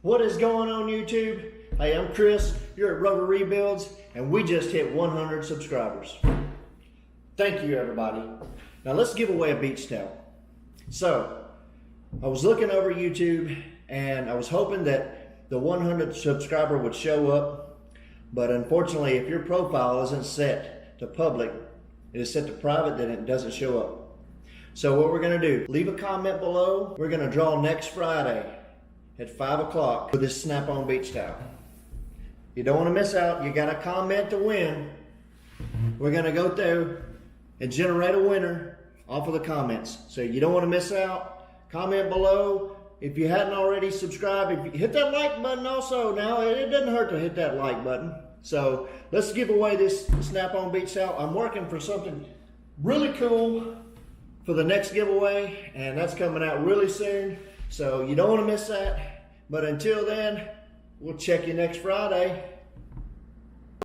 What is going on, YouTube? Hey, I'm Chris. You're at Rover Rebuilds, and we just hit 100 subscribers. Thank you, everybody. Now let's give away a beach towel. So, I was looking over YouTube, and I was hoping that the 100 subscriber would show up, but unfortunately, if your profile isn't set to public, it is set to private, then it doesn't show up. So what we're gonna do, leave a comment below. We're gonna draw next Friday at 5 o'clock for this snap-on beach towel. You don't wanna miss out. You gotta comment to win. We're gonna go through and generate a winner off of the comments. So you don't wanna miss out. Comment below. If you hadn't already subscribed, if you hit that like button also. Now, it doesn't hurt to hit that like button. So let's give away this snap-on beach towel. I'm working for something really cool for the next giveaway, and that's coming out really soon. So you don't want to miss that. But until then, we'll check you next Friday.